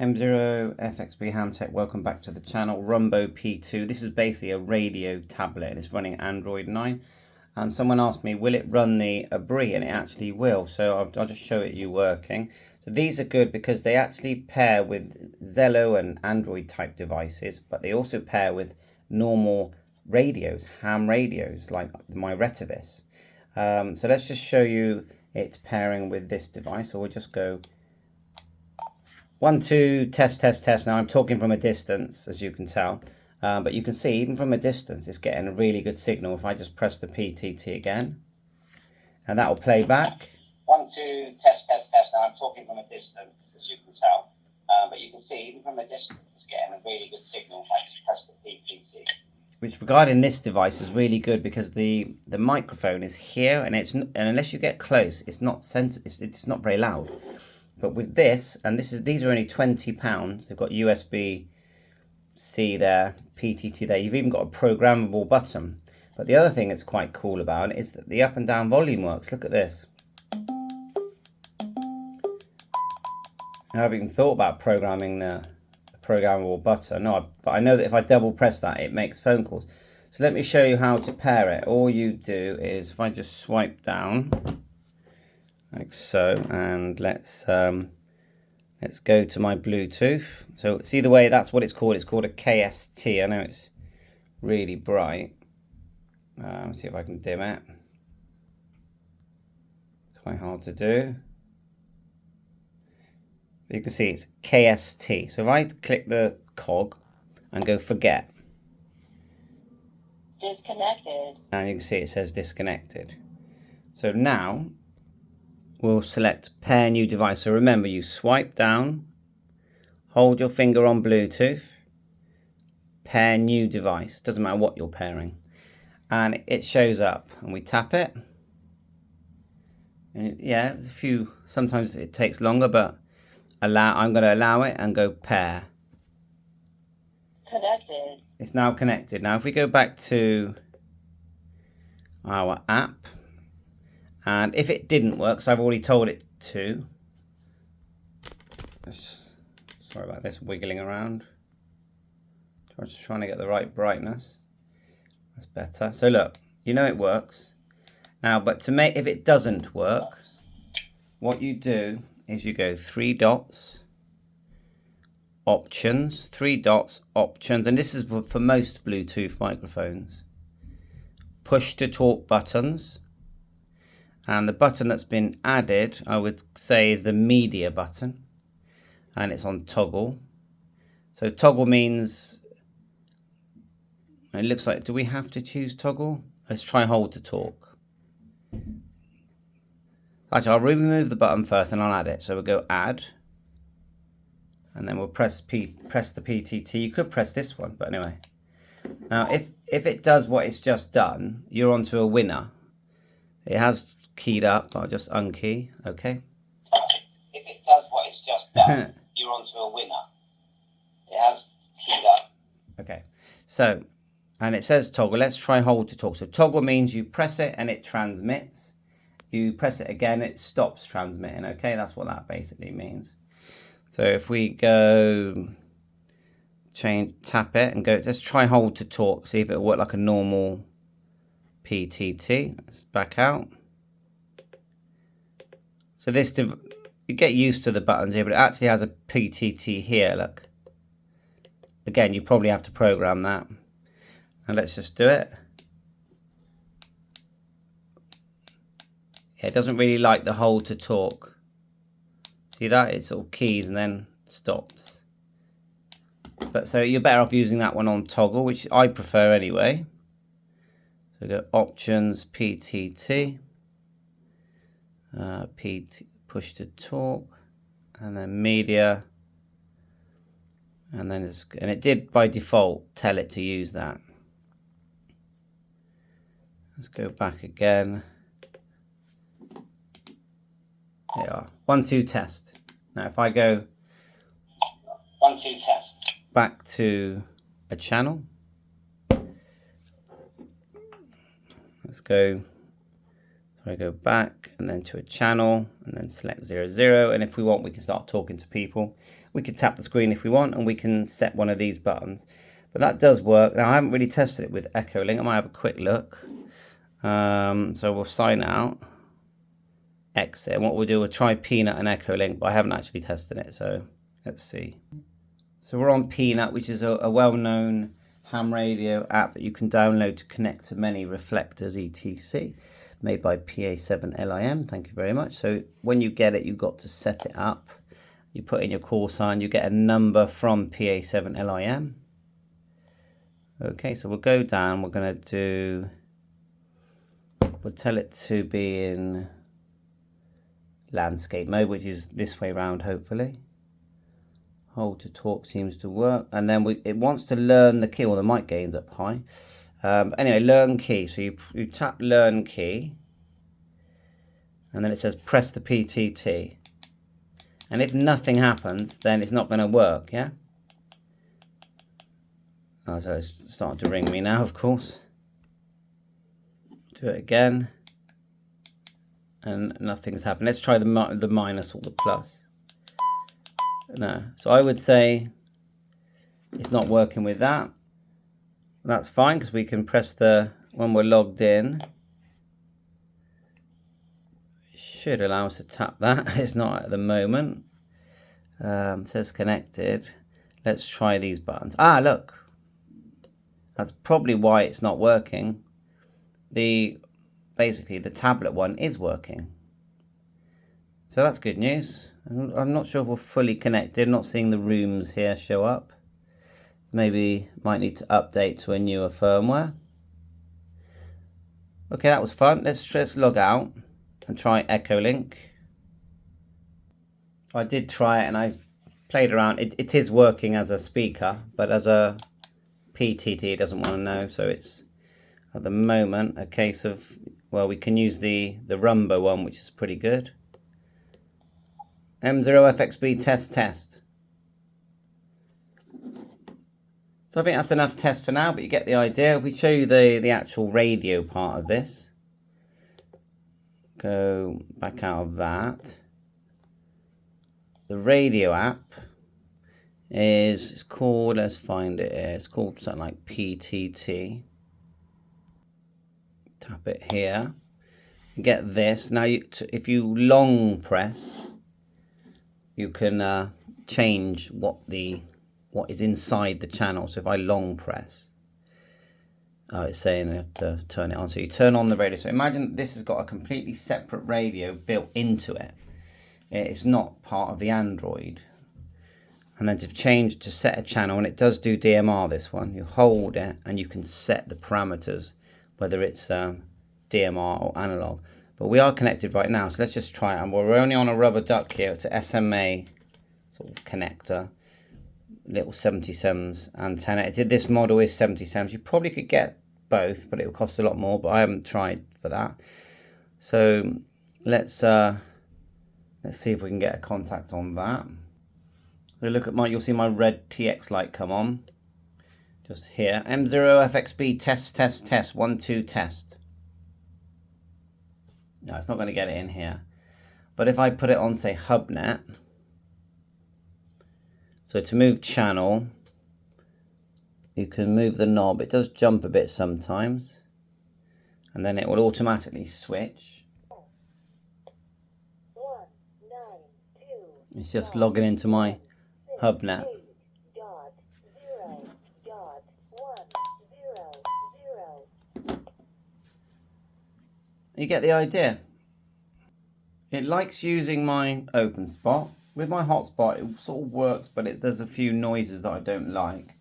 M0FXB Hamtech, welcome back to the channel. Runbo P2. This is basically a radio tablet and it's running Android 9. And someone asked me, will it run the ABREE? And it actually will. So I'll just show it you working. So these are good because they actually pair with Zello and Android type devices, but they also pair with normal radios, ham radios like my Retivis. So let's just show you it pairing with this device. So we'll just go 1, 2, test, test, test. Now I'm talking from a distance, as you can tell, but you can see even from a distance it's getting a really good signal. If I just press the PTT again, and that will play back. 1, 2, test, test, test. Now I'm talking from a distance, as you can tell, but you can see even from a distance it's getting a really good signal. If I just press the PTT. Which regarding this device is really good because the microphone is here, and unless you get close, it's not it's not very loud. But with this, and these are only £20. They've got USB-C there, PTT there. You've even got a programmable button. But the other thing that's quite cool about it is that the up and down volume works. Look at this. I haven't even thought about programming the programmable button. No, but I know that if I double press that, it makes phone calls. So let me show you how to pair it. All you do is, if I just swipe down, like so, and let's go to my Bluetooth. So see the way that's what it's called. It's called a KST. I know it's really bright. Let's see if I can dim it. Quite hard to do. You can see it's KST. So if I click the cog and go forget, disconnected, and you can see it says disconnected. So now we'll select pair new device. So remember, you swipe down, hold your finger on Bluetooth, pair new device. Doesn't matter what you're pairing, and it shows up. And we tap it. And yeah, there's a few. Sometimes it takes longer, but I'm going to allow it and go pair. connected. It's now connected. Now if we go back to our app, and if it didn't work, so I've already told it to. Sorry about this wiggling around. Just trying to get the right brightness. That's better. So look, you know it works. Now, but to make, if it doesn't work, what you do is you go 3 dots, options, 3 dots, options, and this is for most Bluetooth microphones. Push to talk buttons, and the button that's been added, I would say, is the media button, and it's on toggle. So toggle means, it looks like, do we have to choose toggle? Let's try hold to talk. Actually, I'll remove the button first and I'll add it. So we'll go add, and then we'll press the PTT. You could press this one, but anyway. Now, if it does what it's just done, you're onto a winner. It has keyed up. I'll just unkey. Okay. If it does what it's just done, you're onto a winner. It has keyed up. Okay. So, and it says toggle. Let's try hold to talk. So toggle means you press it and it transmits. You press it again, it stops transmitting. Okay, that's what that basically means. So if we go tap it and go, let's try hold to talk, see if it'll work like a normal PTT. Let's back out. So this, you get used to the buttons here, but it actually has a PTT here, look. Again, you probably have to program that. And let's just do it. Yeah, it doesn't really like the hold to talk. See that? It's all keys and then stops. But so you're better off using that one on toggle, which I prefer anyway. So go options, PTT, push to talk, and then media, and then and it did by default tell it to use that. Let's go back again. There you are. 1, 2, test. Now if I go 1, 2, test back to a channel, let's go. So I go back and then to a channel and then select 00. And if we want, we can start talking to people. We can tap the screen if we want, and we can set one of these buttons. But that does work. Now, I haven't really tested it with Echo Link. I might have a quick look. So we'll sign out, exit. And what we'll do, we'll try Peanut and Echo Link, but I haven't actually tested it. So let's see. So we're on Peanut, which is a well-known ham radio app that you can download to connect to many reflectors, etc. Made by PA7LIM. Thank you very much. So when you get it, you've got to set it up. You put in your call sign, you get a number from PA7LIM. Okay, so we'll go down, we're going to do, we'll tell it to be in landscape mode, which is this way round, hopefully. Hold to talk seems to work. And then it wants to learn the key, or the mic gain's up high. Anyway, learn key. So you tap learn key, and then it says press the PTT. And if nothing happens, then it's not going to work, yeah? Oh, so it's starting to ring me now, of course. Do it again. And nothing's happened. Let's try the minus or the plus. No. So I would say it's not working with that. That's fine, because we can press when we're logged in. Should allow us to tap that. It's not at the moment. It says connected. Let's try these buttons. Ah, look. That's probably why it's not working. Basically the tablet one is working. So that's good news. I'm not sure if we're fully connected. Not seeing the rooms here show up. Maybe might need to update to a newer firmware. Okay, that was fun. Let's log out and try Echo Link. I did try it and I played around. It is working as a speaker, but as a PTT it doesn't want to know. So it's at the moment a case of, well, we can use the Runbo one, which is pretty good. M0FXB test. So I think that's enough test for now, but you get the idea. If we show you the actual radio part of this, go back out of that. The radio app it's called, let's find it here, it's called something like PTT. Tap it here. Get this. Now, if you long press, you can change what is inside the channel. So if I long press, oh, it's saying I have to turn it on. So you turn on the radio. So imagine this has got a completely separate radio built into it. It's not part of the Android. And then to set a channel, and it does do DMR, this one. You hold it and you can set the parameters, whether it's DMR or analog. But we are connected right now, so let's just try it. And we're only on a rubber duck here. It's a SMA sort of connector, little 77s antenna. This model is 77s. You probably could get both, but it will cost a lot more. But I haven't tried for that. So let's see if we can get a contact on that. So look at you'll see my red TX light come on. Just here. M0FXB test 1 2 test. No, it's not going to get it in here. But if I put it on, say, HubNet, so to move channel, you can move the knob. It does jump a bit sometimes. And then it will automatically switch. It's just logging into my HubNet. You get the idea. It likes using my open spot. With my hotspot, it sort of works, but there's a few noises that I don't like.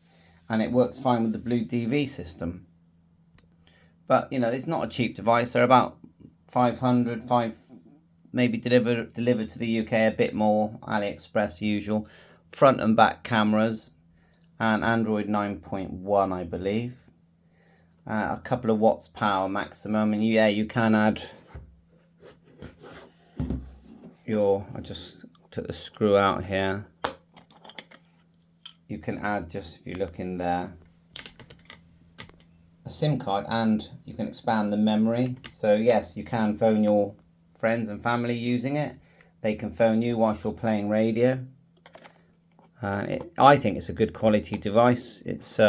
And it works fine with the Blue DV system. But, you know, it's not a cheap device. They're about 500, maybe delivered to the UK a bit more. AliExpress usual. Front and back cameras. And Android 9.1, I believe. A couple of watts power maximum, and yeah, you can add I just took the screw out here. You can add, just if you look in there, a SIM card, and you can expand the memory. So yes, you can phone your friends and family using it. They can phone you whilst you're playing radio. I think it's a good quality device. It's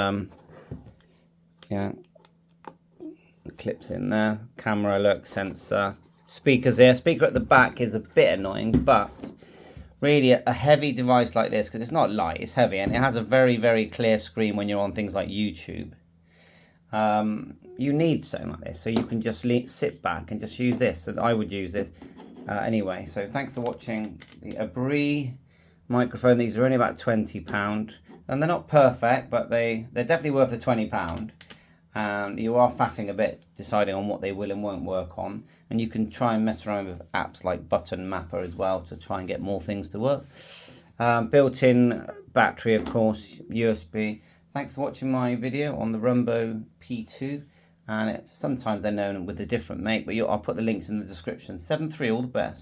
yeah, clips in there, camera, look, sensor, speakers here. Speaker at the back is a bit annoying, but really a heavy device like this, because it's not light, it's heavy, and it has a very clear screen when you're on things like YouTube. You need something like this, so you can just sit back and just use this. So I would use this anyway. So thanks for watching the ABREE microphone. These are only about £20, and they're not perfect, but they're definitely worth the £20. And you are faffing a bit deciding on what they will and won't work on, and you can try and mess around with apps like Button Mapper as well to try and get more things to work. Built-in battery, of course, USB. Thanks for watching my video on the Runbo P2, and sometimes they're known with a different make, but I'll put the links in the description. 7.3, all the best.